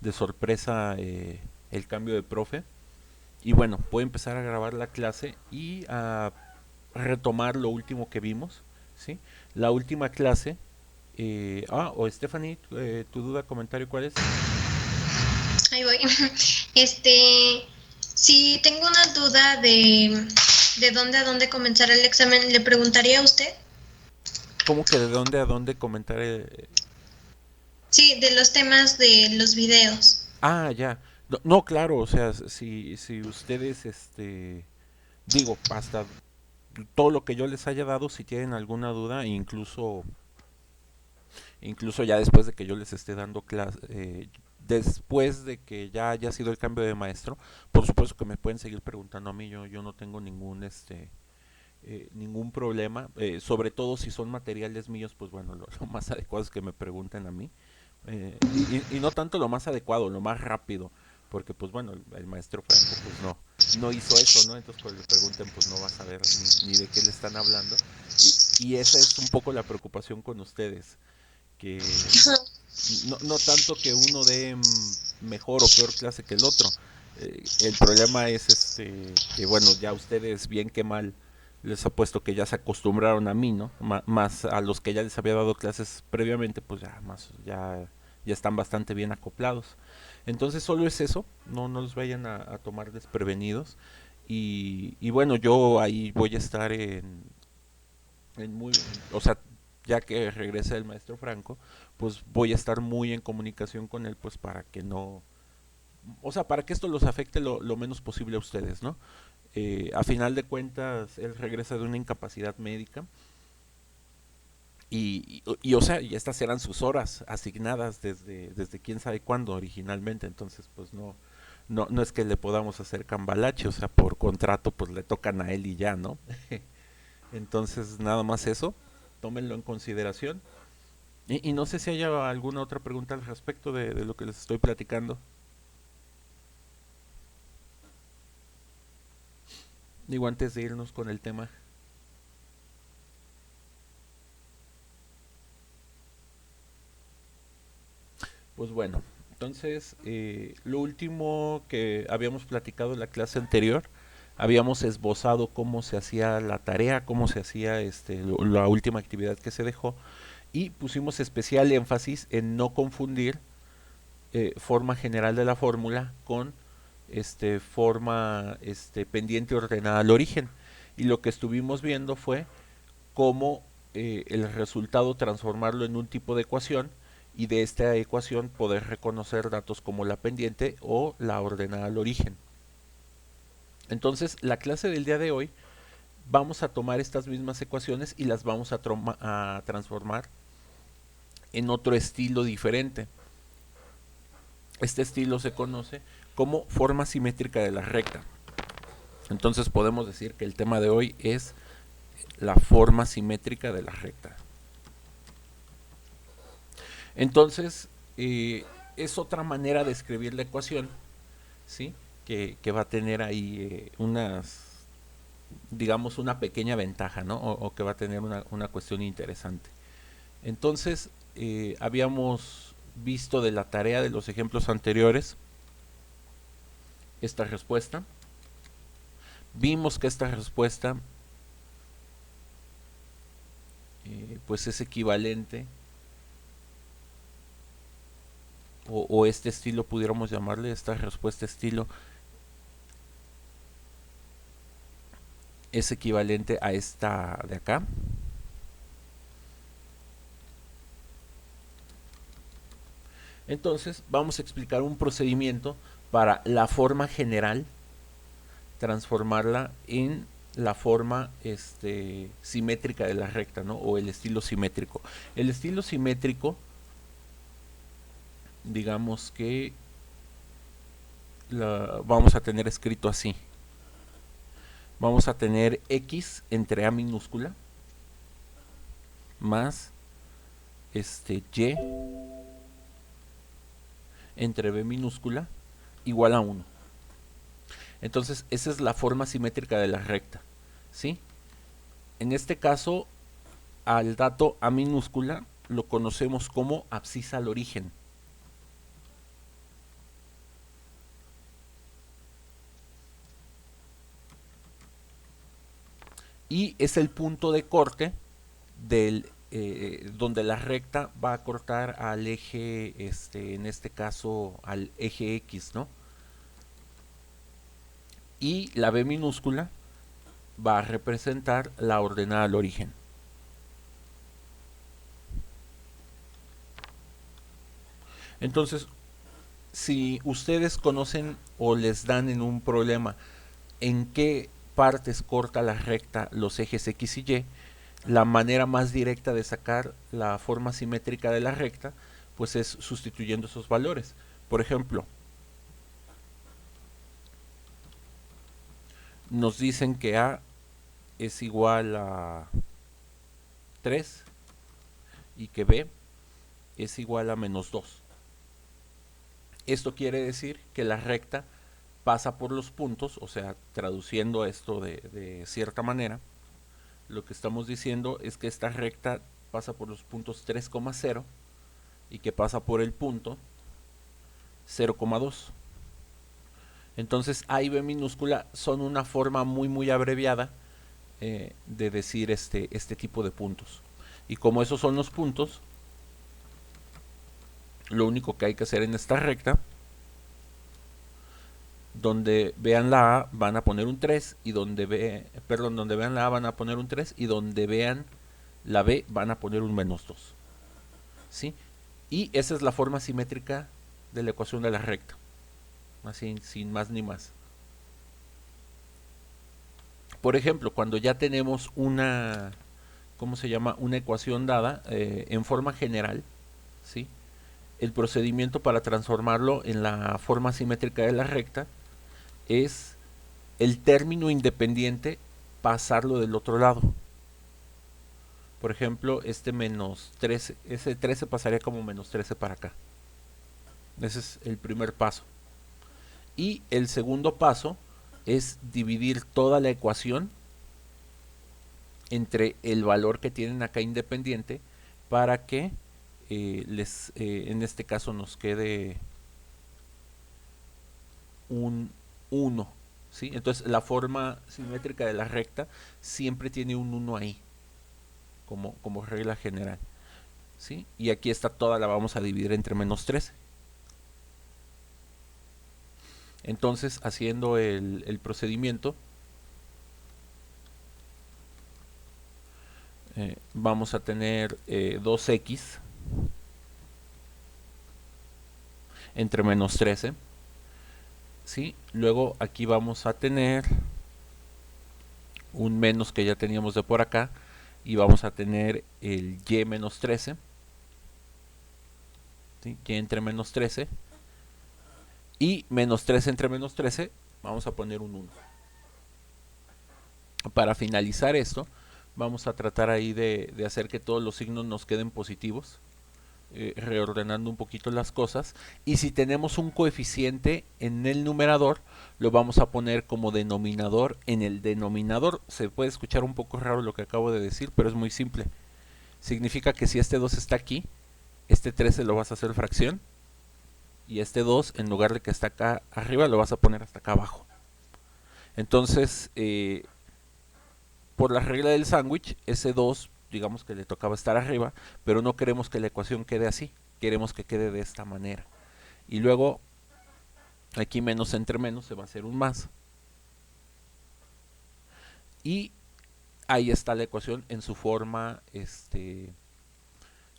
de sorpresa el cambio de profe. Y bueno, voy a empezar a grabar la clase y a retomar lo último que vimos, ¿sí? La última clase. O Stephanie, tu duda, comentario, ¿cuál es? Ahí voy. Este, si tengo una duda de dónde a dónde comenzar el examen, ¿le preguntaría a usted? ¿Cómo que de dónde a dónde comentar? Sí, de los temas de los videos. Ya. No, no, claro, o sea, si ustedes, digo, hasta todo lo que yo les haya dado, si tienen alguna duda, incluso ya después de que yo les esté dando clase, después de que ya haya sido el cambio de maestro, por supuesto que me pueden seguir preguntando a mí, yo no tengo ningún problema, sobre todo si son materiales míos, pues bueno, lo más adecuado es que me pregunten a mí, y no tanto lo más adecuado, lo más rápido, porque pues bueno, el maestro Franco pues no hizo eso, ¿no? Entonces cuando le pregunten pues no va a saber ni de qué le están hablando, y esa es un poco la preocupación con ustedes, que no tanto que uno dé mejor o peor clase que el otro. El problema es que bueno, ya ustedes bien que mal les apuesto que ya se acostumbraron a mí, ¿no? Más a los que ya les había dado clases previamente, pues ya están bastante bien acoplados. Entonces solo es eso, no los vayan a tomar desprevenidos. Y bueno, yo ahí voy a estar o sea, ya que regrese el maestro Franco, pues voy a estar muy en comunicación con él, pues para que no, o sea, para que esto los afecte lo menos posible a ustedes, ¿no? A final de cuentas, él regresa de una incapacidad médica o sea, y estas eran sus horas asignadas desde quién sabe cuándo originalmente, entonces pues no es que le podamos hacer cambalache, o sea, por contrato pues le tocan a él y ya, ¿no? Entonces nada más eso, tómenlo en consideración. Y no sé si haya alguna otra pregunta al respecto de lo que les estoy platicando. Digo, antes de irnos con el tema. Pues bueno, entonces lo último que habíamos platicado en la clase anterior, habíamos esbozado cómo se hacía la tarea, cómo se hacía la última actividad que se dejó y pusimos especial énfasis en no confundir forma general de la fórmula con forma pendiente ordenada al origen. Y lo que estuvimos viendo fue cómo el resultado transformarlo en un tipo de ecuación y de esta ecuación poder reconocer datos como la pendiente o la ordenada al origen. Entonces, la clase del día de hoy vamos a tomar estas mismas ecuaciones y las vamos a transformar en otro estilo diferente. Este estilo se conoce como forma simétrica de la recta. Entonces podemos decir que el tema de hoy es la forma simétrica de la recta. Entonces, es otra manera de escribir la ecuación, ¿sí? Que va a tener ahí digamos, una pequeña ventaja, ¿no? O que va a tener una cuestión interesante. Entonces, habíamos visto de la tarea de los ejemplos anteriores esta respuesta. Vimos que esta respuesta pues es equivalente o este estilo pudiéramos llamarle, esta respuesta estilo es equivalente a esta de acá. Entonces vamos a explicar un procedimiento para la forma general, transformarla en la forma simétrica de la recta, ¿no? O el estilo simétrico. El estilo simétrico, digamos que vamos a tener escrito así. Vamos a tener x entre a minúscula más y entre b minúscula igual a uno. Entonces, esa es la forma simétrica de la recta, ¿sí? En este caso, al dato a minúscula lo conocemos como abscisa al origen. y es el punto de corte del donde la recta va a cortar al eje, en este caso al eje X, ¿no? Y la B minúscula va a representar la ordenada al origen. Entonces, si ustedes conocen o les dan en un problema en qué partes corta la recta los ejes X y Y, la manera más directa de sacar la forma simétrica de la recta, pues es sustituyendo esos valores. Por ejemplo, nos dicen que A es igual a 3 y que B es igual a -2. Esto quiere decir que la recta pasa por los puntos, o sea, traduciendo esto de cierta manera, lo que estamos diciendo es que esta recta pasa por los puntos 3,0 y que pasa por el punto 0,2. Entonces A y B minúscula son una forma muy abreviada de decir este tipo de puntos. Y como esos son los puntos, lo único que hay que hacer en esta recta, donde vean la A van a poner un 3 y donde vean la A van a poner un 3 y donde vean la B van a poner un -2. ¿Sí? Y esa es la forma simétrica de la ecuación de la recta. Así, sin más ni más. Por ejemplo, cuando ya tenemos una, ¿cómo se llama? Una ecuación dada en forma general, ¿sí? El procedimiento para transformarlo en la forma simétrica de la recta es el término independiente pasarlo del otro lado. Por ejemplo, este -13, ese 13 pasaría como -13 para acá. Ese es el primer paso. Y el segundo paso es dividir toda la ecuación entre el valor que tienen acá independiente para que en este caso nos quede un 1. ¿Sí? Entonces la forma simétrica de la recta siempre tiene un 1 ahí, como regla general. ¿Sí? Y aquí está toda, la vamos a dividir entre -13. Entonces, haciendo el procedimiento, vamos a tener 2x entre -13. ¿Sí? Luego aquí vamos a tener un menos que ya teníamos de por acá y vamos a tener el y -13. ¿Sí? Y entre -13 y -13 entre -13 vamos a poner un 1. Para finalizar esto, vamos a tratar ahí de hacer que todos los signos nos queden positivos, reordenando un poquito las cosas. Y si tenemos un coeficiente en el numerador, lo vamos a poner como denominador en el denominador. Se puede escuchar un poco raro lo que acabo de decir, pero es muy simple. Significa que si este 2 está aquí, este 13 lo vas a hacer fracción, y este 2, en lugar de que está acá arriba, lo vas a poner hasta acá abajo. Entonces, por la regla del sándwich, ese 2, digamos que le tocaba estar arriba, pero no queremos que la ecuación quede así, queremos que quede de esta manera. Y luego, aquí menos entre menos se va a hacer un más. Y ahí está la ecuación en su forma,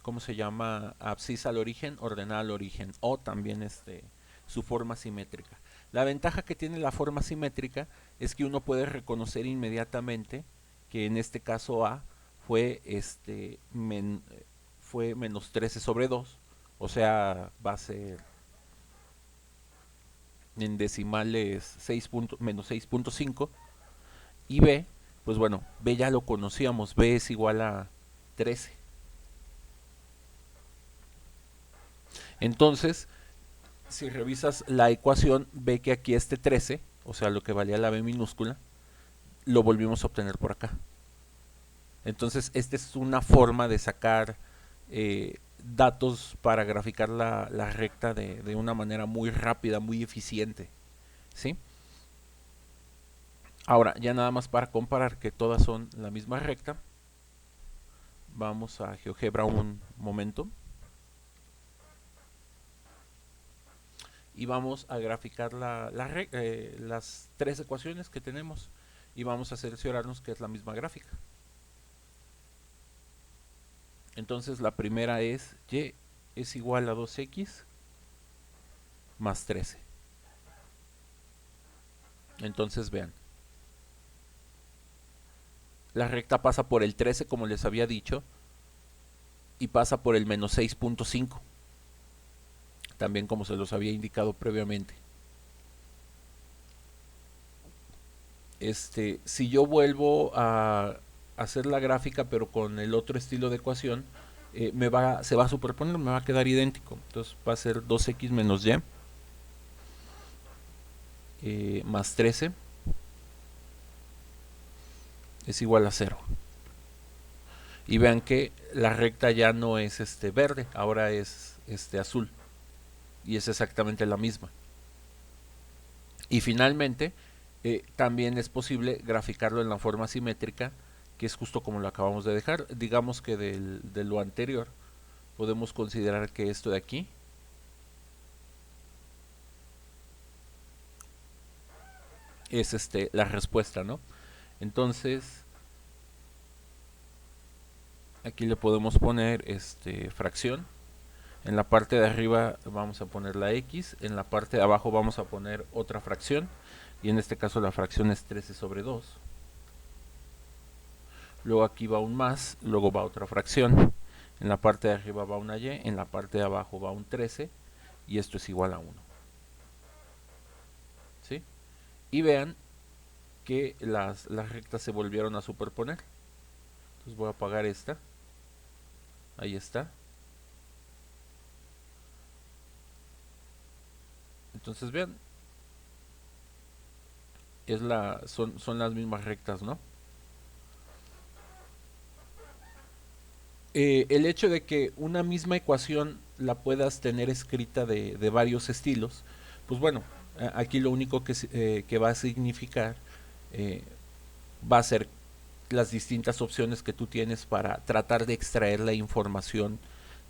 ¿cómo se llama? Abscisa al origen, ordenada al origen, o también su forma simétrica. La ventaja que tiene la forma simétrica es que uno puede reconocer inmediatamente que en este caso A fue fue -13/2, o sea, va a ser en decimales -6.5, y B, pues bueno, B ya lo conocíamos, B es igual a 13. Entonces, si revisas la ecuación, ve que aquí este 13, o sea, lo que valía la B minúscula, lo volvimos a obtener por acá. Entonces, esta es una forma de sacar datos para graficar la recta de una manera muy rápida, muy eficiente. ¿Sí? Ahora, ya nada más para comparar que todas son la misma recta, vamos a GeoGebra un momento y vamos a graficar las tres ecuaciones que tenemos y vamos a cerciorarnos que es la misma gráfica. Entonces la primera es y es igual a 2x más 13. Entonces vean, la recta pasa por el 13 como les había dicho y pasa por el menos 6.5, también como se los había indicado previamente. Si yo vuelvo a hacer la gráfica pero con el otro estilo de ecuación, se va a superponer, me va a quedar idéntico. Entonces va a ser 2x menos y más 13 es igual a 0. Y vean que la recta ya no es verde, ahora es azul. Y es exactamente la misma. Y finalmente, también es posible graficarlo en la forma simétrica, que es justo como lo acabamos de dejar. Digamos que de lo anterior podemos considerar que esto de aquí es la respuesta, ¿no? Entonces, aquí le podemos poner fracción. En la parte de arriba vamos a poner la x, en la parte de abajo vamos a poner otra fracción, y en este caso la fracción es 13 sobre 2. Luego aquí va un más, luego va otra fracción. En la parte de arriba va una y, en la parte de abajo va un 13, y esto es igual a 1. ¿Sí? Y vean que las rectas se volvieron a superponer. Entonces voy a apagar esta. Ahí está. Entonces vean, son las mismas rectas, ¿no? El hecho de que una misma ecuación la puedas tener escrita de varios estilos, pues bueno, aquí lo único que va a significar eh, va a ser las distintas opciones que tú tienes para tratar de extraer la información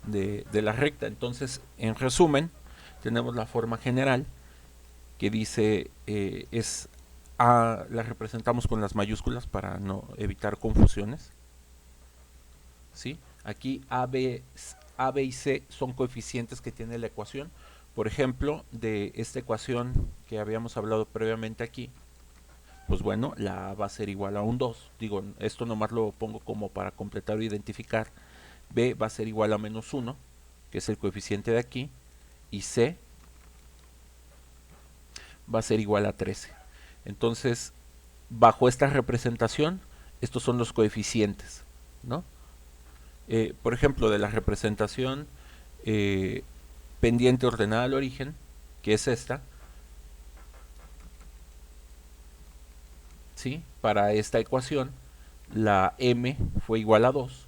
de la recta. Entonces, en resumen, tenemos la forma general que dice es A, la representamos con las mayúsculas para no evitar confusiones. ¿Sí? Aquí A, B y C son coeficientes que tiene la ecuación. Por ejemplo, de esta ecuación que habíamos hablado previamente aquí, pues bueno, la A va a ser igual a un 2. Digo, esto nomás lo pongo como para completar o identificar. B va a ser igual a menos 1, que es el coeficiente de aquí, y C va a ser igual a 13. Entonces, bajo esta representación, estos son los coeficientes, ¿no? Por ejemplo, de la representación eh, pendiente ordenada al origen, que es esta, ¿sí? Para esta ecuación, la m fue igual a 2,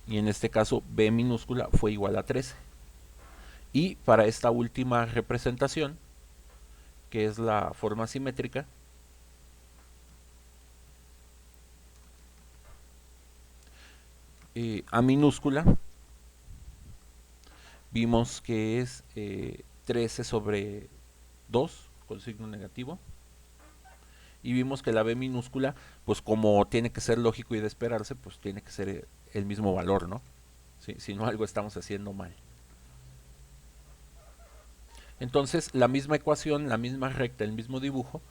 y en este caso b minúscula fue igual a 13. Y para esta última representación, que es la forma simétrica, a minúscula vimos que es 13 sobre 2 con signo negativo, y vimos que la b minúscula, pues como tiene que ser lógico y de esperarse, pues tiene que ser el mismo valor, ¿no? ¿Sí? Si no, algo estamos haciendo mal. Entonces, la misma ecuación, la misma recta, el mismo dibujo,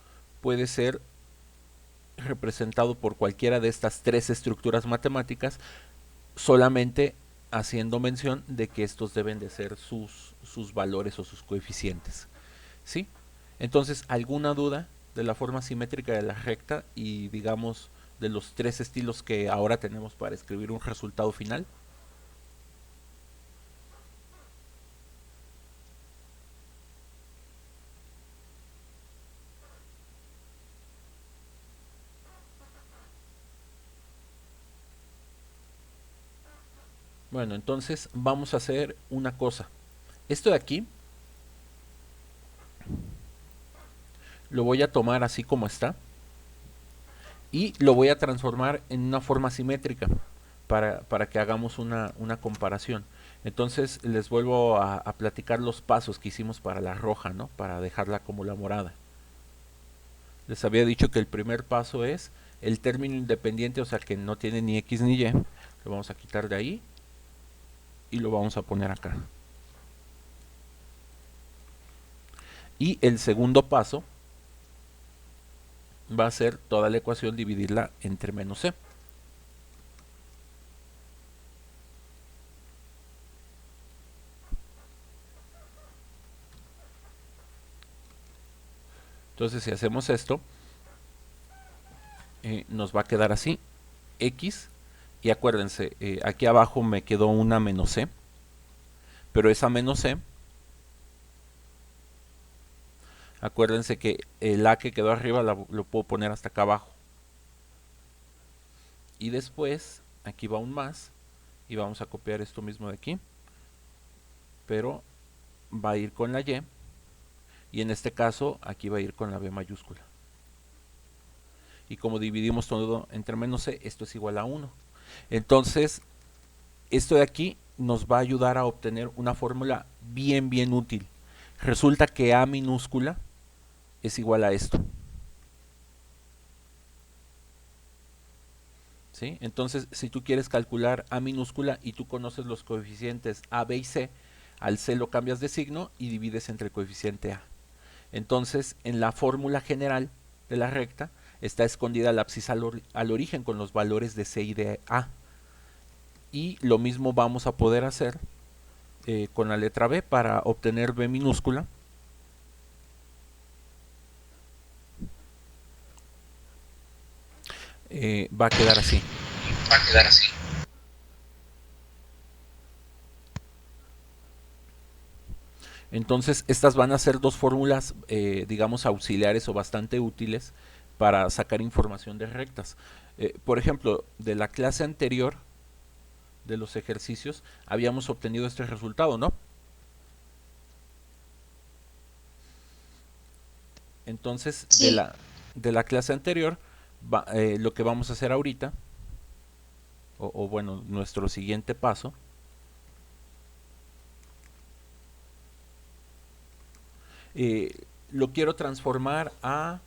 puede ser representado por cualquiera de estas tres estructuras matemáticas, solamente haciendo mención de que estos deben de ser sus valores o sus coeficientes. ¿Sí? Entonces, ¿alguna duda de la forma simétrica de la recta y digamos de los tres estilos que ahora tenemos para escribir un resultado final? Bueno, entonces vamos a hacer una cosa. Esto de aquí lo voy a tomar así como está y lo voy a transformar en una forma simétrica para que hagamos una comparación. Entonces les vuelvo a platicar los pasos que hicimos para la roja, ¿no? Para dejarla como la morada. Les había dicho que el primer paso es el término independiente, o sea que no tiene ni X ni Y. Lo vamos a quitar de ahí y lo vamos a poner acá. Y el segundo paso va a ser toda la ecuación dividirla entre menos c. Entonces si hacemos esto, nos va a quedar así, x, y acuérdense, aquí abajo me quedó una menos c, pero esa menos c, acuérdense que el a que quedó arriba lo puedo poner hasta acá abajo. Y después, aquí va un más, y vamos a copiar esto mismo de aquí, pero va a ir con la y, y en este caso aquí va a ir con la b mayúscula. Y como dividimos todo entre menos c, esto es igual a 1. Entonces, esto de aquí nos va a ayudar a obtener una fórmula bien útil. Resulta que a minúscula es igual a esto. ¿Sí? Entonces, si tú quieres calcular a minúscula y tú conoces los coeficientes a, b y c, al c lo cambias de signo y divides entre el coeficiente a. Entonces, en la fórmula general de la recta está escondida la abscisa al origen con los valores de c y de a. Y lo mismo vamos a poder hacer con la letra b para obtener b minúscula. Va a quedar así. Va a quedar así. Entonces, estas van a ser dos fórmulas, digamos, auxiliares o bastante útiles para sacar información de rectas. Por ejemplo, de la clase anterior, de los ejercicios, habíamos obtenido este resultado, ¿no? Entonces, Sí. de la clase anterior, lo que vamos a hacer ahorita, o bueno, nuestro siguiente paso, lo quiero transformar a,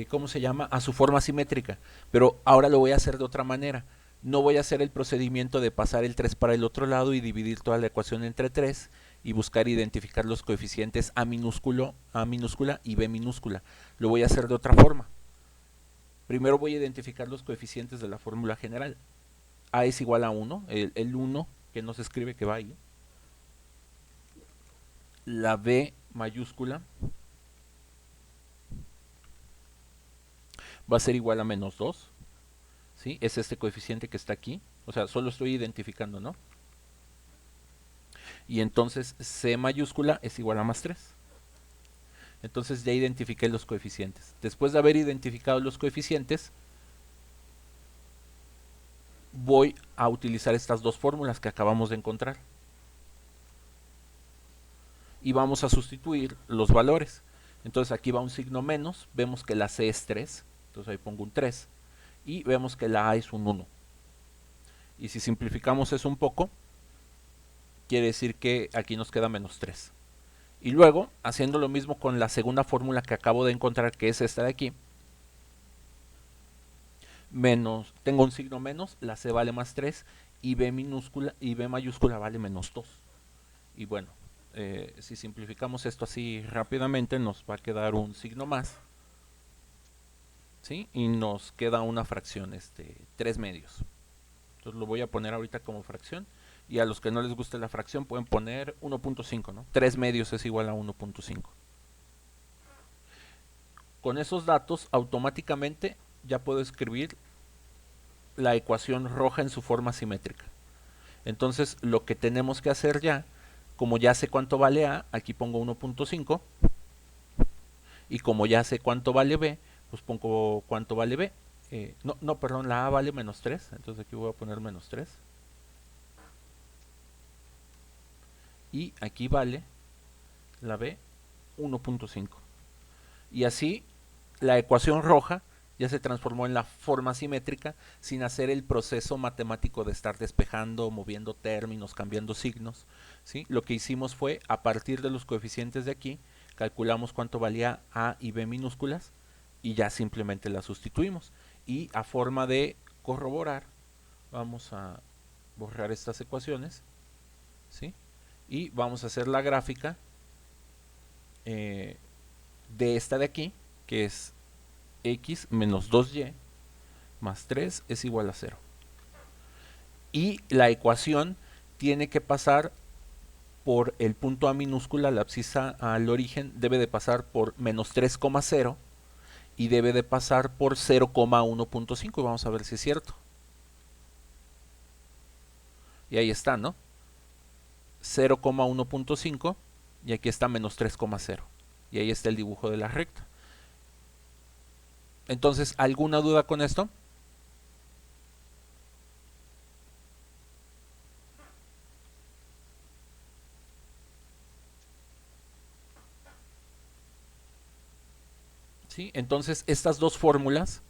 ¿cómo se llama? A su forma simétrica. Pero ahora lo voy a hacer de otra manera. No voy a hacer el procedimiento de pasar el 3 para el otro lado y dividir toda la ecuación entre 3 y buscar identificar los coeficientes a minúscula y b minúscula. Lo voy a hacer de otra forma. Primero voy a identificar los coeficientes de la fórmula general. A es igual a 1, el 1 que no se escribe que va ahí. La b mayúscula va a ser igual a menos 2. ¿Sí? Es este coeficiente que está aquí. O sea, solo estoy identificando, ¿no? Y entonces c mayúscula es igual a más 3. Entonces ya identifiqué los coeficientes. Después de haber identificado los coeficientes, voy a utilizar estas dos fórmulas que acabamos de encontrar. Y vamos a sustituir los valores. Entonces aquí va un signo menos, vemos que la c es 3, entonces ahí pongo un 3. Y vemos que la a es un 1. Y si simplificamos eso un poco, quiere decir que aquí nos queda menos 3. Y luego, haciendo lo mismo con la segunda fórmula que acabo de encontrar, que es esta de aquí, menos, tengo un signo menos, la c vale más 3 y b minúscula y b mayúscula vale menos 2. Y bueno, si simplificamos esto así rápidamente, nos va a quedar un signo más, ¿sí? Y nos queda una fracción, 3 medios. Entonces lo voy a poner ahorita como fracción. Y a los que no les guste la fracción pueden poner 1.5, ¿no? 3 medios es igual a 1.5. Con esos datos, automáticamente ya puedo escribir la ecuación roja en su forma simétrica. Entonces, lo que tenemos que hacer ya, como ya sé cuánto vale A, aquí pongo 1.5. Y como ya sé cuánto vale B, pues pongo cuánto vale B. No, perdón, la A vale menos 3. Entonces aquí voy a poner menos 3. Y aquí vale la B 1.5. Y así la ecuación roja ya se transformó en la forma simétrica sin hacer el proceso matemático de estar despejando, moviendo términos, cambiando signos. ¿Sí? Lo que hicimos fue, a partir de los coeficientes de aquí, calculamos cuánto valía A y B minúsculas y ya simplemente las sustituimos. Y a forma de corroborar, vamos a borrar estas ecuaciones, ¿sí? Y vamos a hacer la gráfica de esta de aquí, que es x menos 2y más 3 es igual a 0. Y la ecuación tiene que pasar por el punto A minúscula, la abscisa al origen, debe de pasar por menos 3,0 y debe de pasar por 0,1.5. Y vamos a ver si es cierto. Y ahí está, ¿no? 0,1.5 y aquí está menos 3,0. Y ahí está el dibujo de la recta. Entonces, ¿alguna duda con esto? ¿Sí? Entonces, estas dos fórmulas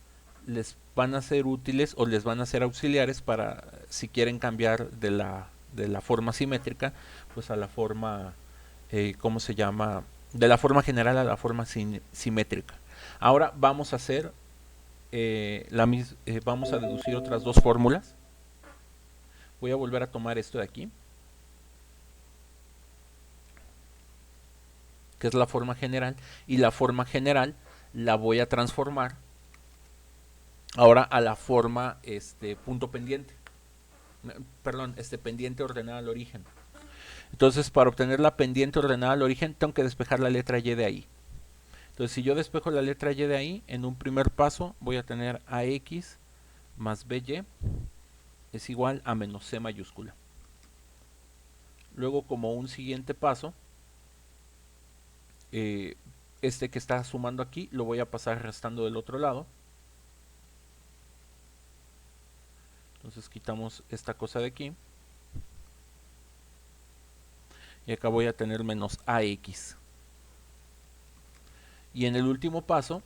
les van a ser útiles o les van a ser auxiliares para si quieren cambiar de la forma simétrica, pues a la forma, ¿cómo se llama? De la forma general a la forma simétrica. Ahora vamos a hacer, vamos a deducir otras dos fórmulas. Voy a volver a tomar esto de aquí, que es la forma general, y la forma general la voy a transformar ahora a la forma punto pendiente. Perdón, pendiente ordenada al origen. Entonces, para obtener la pendiente ordenada al origen, tengo que despejar la letra y de ahí. Entonces, si yo despejo la letra y de ahí, en un primer paso voy a tener ax más by es igual a menos c mayúscula. Luego, como un siguiente paso, este que está sumando aquí lo voy a pasar restando del otro lado. Entonces quitamos esta cosa de aquí. Y acá voy a tener menos ax. Y en el último paso,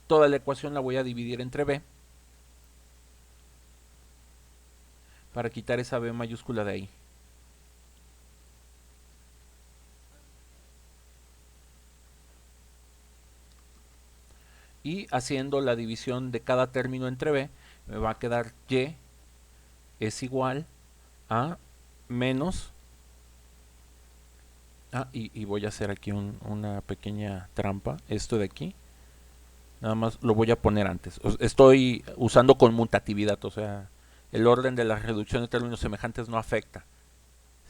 toda la ecuación la voy a dividir entre b para quitar esa b mayúscula de ahí. Y haciendo la división de cada término entre b, me va a quedar y es igual a menos... y voy a hacer aquí una pequeña trampa. Esto de aquí, nada más lo voy a poner antes. Estoy usando conmutatividad, o sea, el orden de la reducción de términos semejantes no afecta,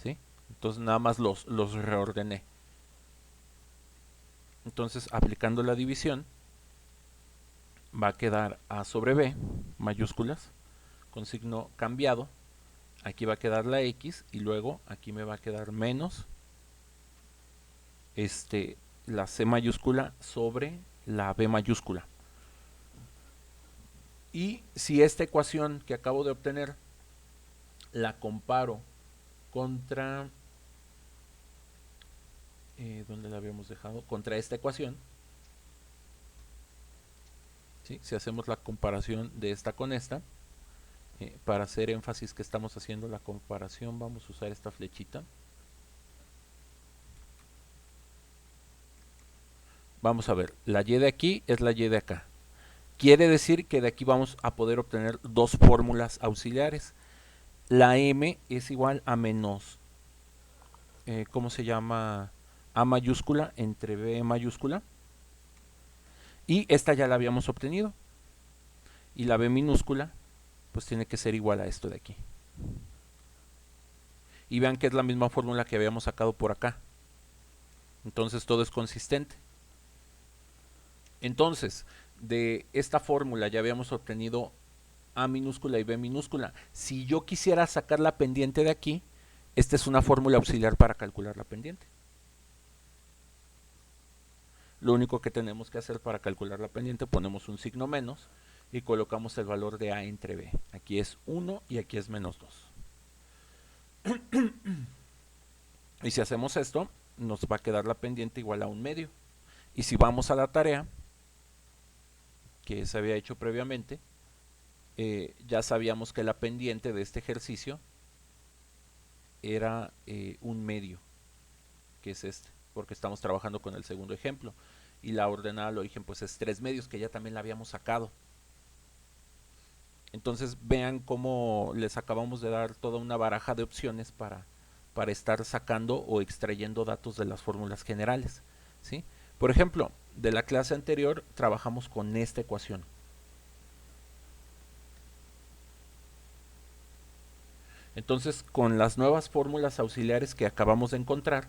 ¿sí? Entonces nada más los reordené. Entonces, aplicando la división, va a quedar a sobre b, mayúsculas, con signo cambiado. Aquí va a quedar la x y luego aquí me va a quedar menos la c mayúscula sobre la b mayúscula. Y si esta ecuación que acabo de obtener la comparo contra... ¿dónde la habíamos dejado? Contra esta ecuación. ¿Sí? Si hacemos la comparación de esta con esta, para hacer énfasis que estamos haciendo la comparación, vamos a usar esta flechita. Vamos a ver, la y de aquí es la y de acá. Quiere decir que de aquí vamos a poder obtener dos fórmulas auxiliares. La m es igual a menos, ¿cómo se llama? A mayúscula entre b mayúscula. Y esta ya la habíamos obtenido. Y la b minúscula, pues tiene que ser igual a esto de aquí. Y vean que es la misma fórmula que habíamos sacado por acá. Entonces todo es consistente. Entonces, de esta fórmula ya habíamos obtenido a minúscula y b minúscula. Si yo quisiera sacar la pendiente de aquí, esta es una fórmula auxiliar para calcular la pendiente. Lo único que tenemos que hacer para calcular la pendiente, ponemos un signo menos y colocamos el valor de a entre b. Aquí es 1 y aquí es menos 2. Y si hacemos esto, nos va a quedar la pendiente igual a 1 medio. Y si vamos a la tarea que se había hecho previamente, ya sabíamos que la pendiente de este ejercicio era un medio, que es este, porque estamos trabajando con el segundo ejemplo. Y la ordenada al origen pues es 3 medios, que ya también la habíamos sacado. Entonces vean cómo les acabamos de dar toda una baraja de opciones para estar sacando o extrayendo datos de las fórmulas generales, ¿sí? Por ejemplo, de la clase anterior trabajamos con esta ecuación. Entonces, con las nuevas fórmulas auxiliares que acabamos de encontrar,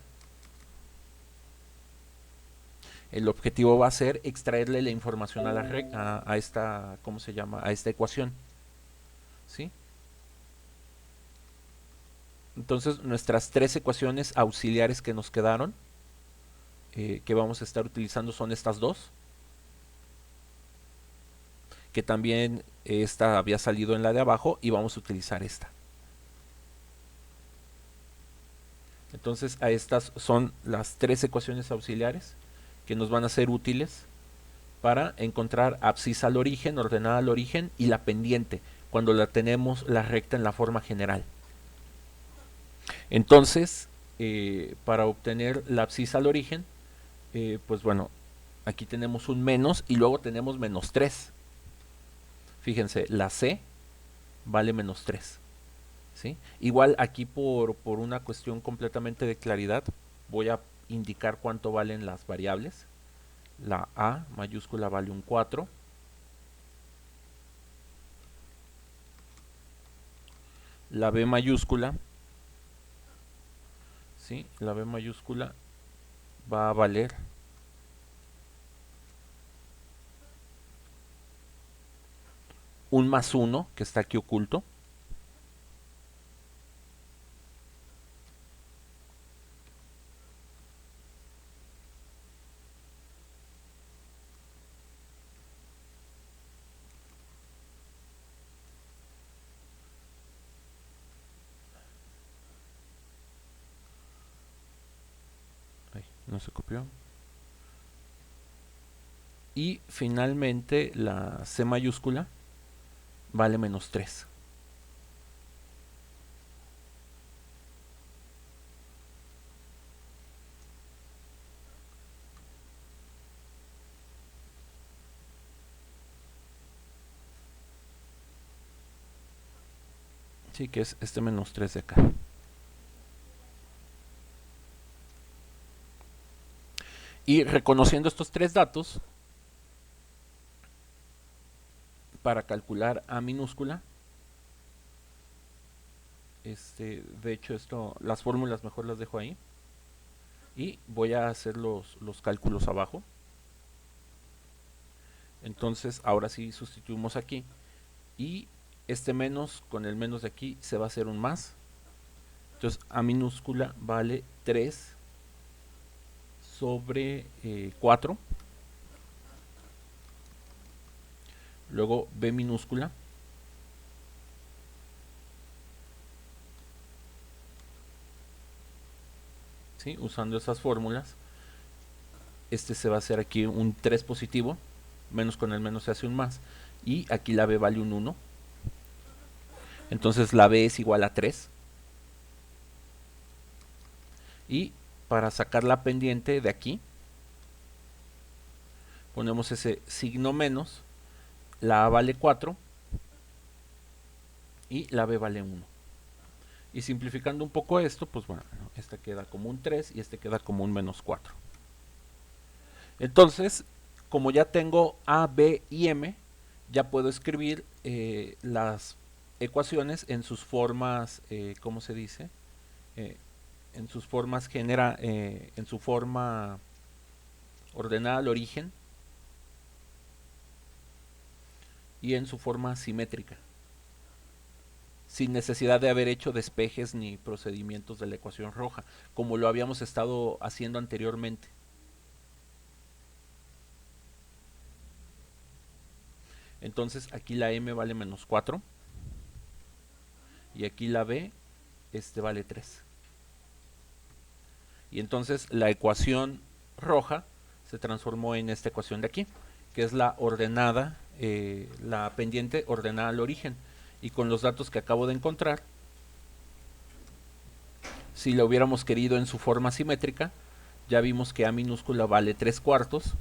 el objetivo va a ser extraerle la información a esta, ¿cómo se llama? A esta ecuación, ¿sí? Entonces, nuestras 3 ecuaciones auxiliares que nos quedaron, que vamos a estar utilizando, son estas dos, que también esta había salido en la de abajo, y vamos a utilizar esta. Entonces, a estas son las 3 ecuaciones auxiliares que nos van a ser útiles para encontrar abscisa al origen, ordenada al origen, y la pendiente, cuando la tenemos la recta en la forma general. Entonces, para obtener la abscisa al origen, pues bueno, aquí tenemos un menos y luego tenemos menos 3. Fíjense, la C vale menos 3. ¿Sí? Igual aquí por una cuestión completamente de claridad, voy a indicar cuánto valen las variables. La A mayúscula vale un 4. La B mayúscula, ¿sí? La B mayúscula va a valer un más 1, que está aquí oculto. Ay, no se copió. Y finalmente la C mayúscula vale menos 3. Sí, que es este menos 3 de acá. Y reconociendo estos 3 datos, para calcular A minúscula, de hecho las fórmulas mejor las dejo ahí, y voy a hacer los cálculos abajo. Entonces ahora sí sustituimos aquí, y este menos con el menos de aquí se va a hacer un más. Entonces A minúscula vale 3 sobre 4. Luego B minúscula ¿sí? Usando esas fórmulas, se va a hacer aquí un 3 positivo, menos con el menos se hace un más, y aquí la B vale un 1. Entonces la B es igual a 3. Y para sacar la pendiente de aquí, ponemos ese signo menos, la A vale 4 y la B vale 1. Y simplificando un poco esto, pues bueno, esta queda como un 3 y este queda como un menos 4. Entonces, como ya tengo A, B y M, ya puedo escribir las ecuaciones en sus formas, ¿cómo se dice? En sus formas en su forma ordenada al origen y en su forma simétrica, sin necesidad de haber hecho despejes ni procedimientos de la ecuación roja, como lo habíamos estado haciendo anteriormente. Entonces aquí la M vale menos 4 y aquí la B vale 3. Y entonces la ecuación roja se transformó en esta ecuación de aquí, que es la ordenada, la pendiente ordenada al origen. Y con los datos que acabo de encontrar, si lo hubiéramos querido en su forma simétrica, ya vimos que A minúscula vale 3/4.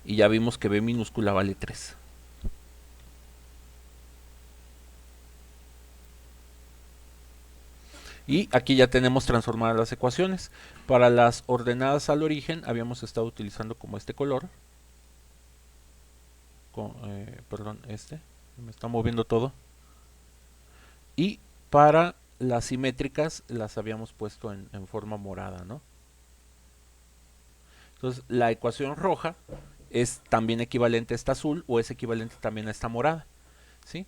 Y ya vimos que B minúscula vale 3. Y aquí ya tenemos transformadas las ecuaciones. Para las ordenadas al origen habíamos estado utilizando como este color. Perdón, me está moviendo todo. Y para las simétricas las habíamos puesto en forma morada, ¿no? Entonces la ecuación roja es también equivalente a esta azul o es equivalente también a esta morada, ¿sí?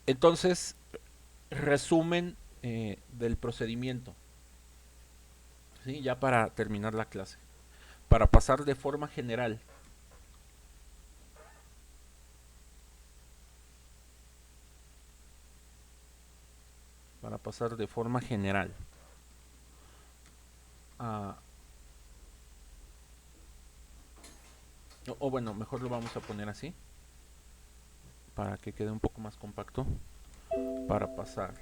Entonces, resumen del procedimiento, ¿sí? Ya para terminar la clase. Para pasar de forma general a, o bueno, mejor lo vamos a poner así para que quede un poco más compacto. Para pasar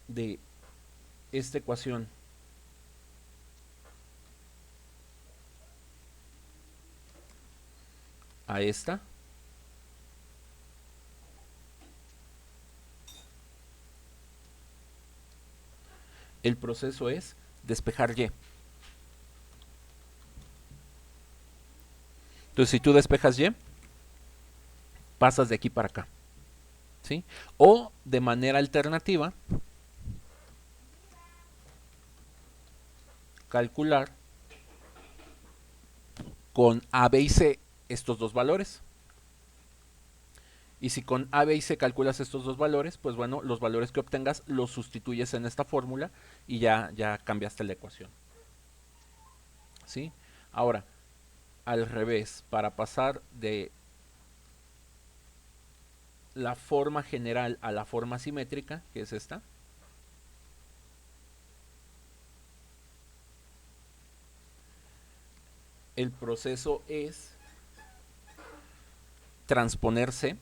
de esta ecuación a esta, el proceso es despejar Y. Entonces, si tú despejas Y, pasas de aquí para acá, ¿sí? O de manera alternativa, calcular con A, B y C estos dos valores. Y si con A, B y C calculas estos dos valores, pues bueno, los valores que obtengas los sustituyes en esta fórmula y ya cambiaste la ecuación, ¿sí? Ahora, al revés, para pasar de la forma general a la forma simétrica, que es esta, el proceso es transponerse,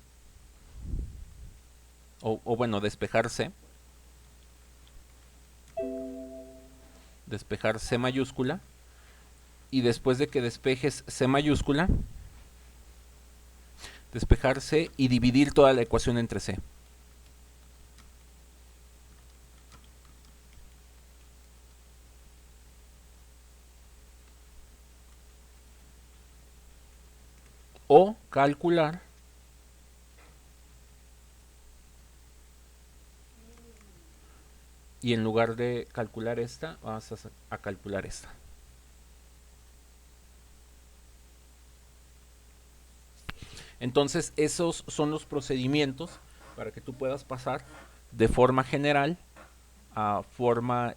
o bueno, despejar C mayúscula, y después de que despejes C mayúscula, despejar C y dividir toda la ecuación entre C. O calcular y en lugar de calcular esta, vas a calcular esta. Entonces, esos son los procedimientos para que tú puedas pasar de forma general a forma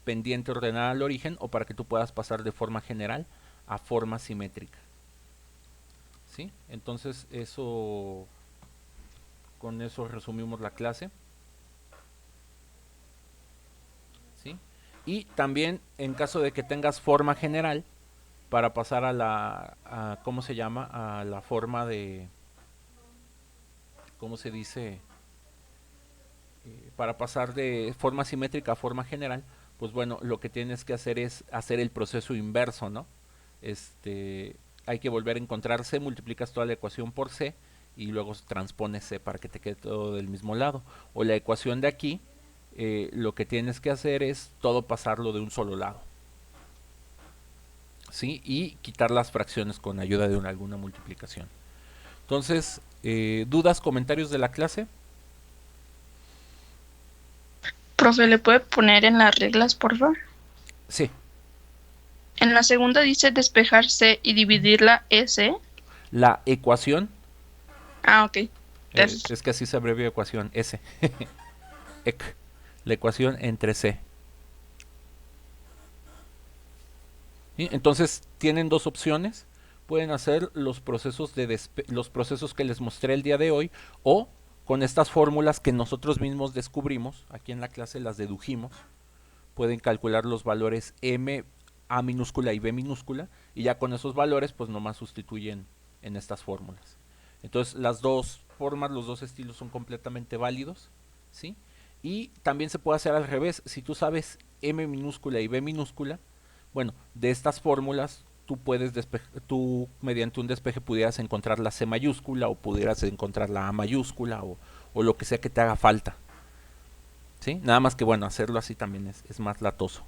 pendiente ordenada al origen, o para que tú puedas pasar de forma general a forma simétrica, ¿sí? Entonces, con eso resumimos la clase, ¿sí? Y también, en caso de que tengas forma general, para pasar ¿cómo se llama? A la forma de, ¿cómo se dice? Para pasar de forma simétrica a forma general, pues bueno, lo que tienes que hacer es hacer el proceso inverso, ¿no? Hay que volver a encontrar C, multiplicas toda la ecuación por C y luego transpones C para que te quede todo del mismo lado. O la ecuación de aquí, lo que tienes que hacer es todo pasarlo de un solo lado, ¿sí? Y quitar las fracciones con ayuda de alguna multiplicación. Entonces, ¿dudas, comentarios de la clase? Profe, ¿le puede poner en las reglas, por favor? Sí. En la segunda dice despejar C y dividirla S. La ecuación. Ah, ok. Es que así se abrevia ecuación, S. La ecuación entre C. ¿Sí? Entonces, tienen dos opciones. Pueden hacer los procesos que les mostré el día de hoy, o con estas fórmulas que nosotros mismos descubrimos, aquí en la clase las dedujimos, pueden calcular los valores m, a minúscula y b minúscula, y ya con esos valores pues nomás sustituyen en estas fórmulas. Entonces las dos formas, los dos estilos son completamente válidos, ¿sí? Y también se puede hacer al revés. Si tú sabes m minúscula y b minúscula, bueno, de estas fórmulas tú mediante un despeje pudieras encontrar la c mayúscula o pudieras encontrar la a mayúscula o lo que sea que te haga falta, ¿sí? Nada más que bueno, hacerlo así también es más latoso.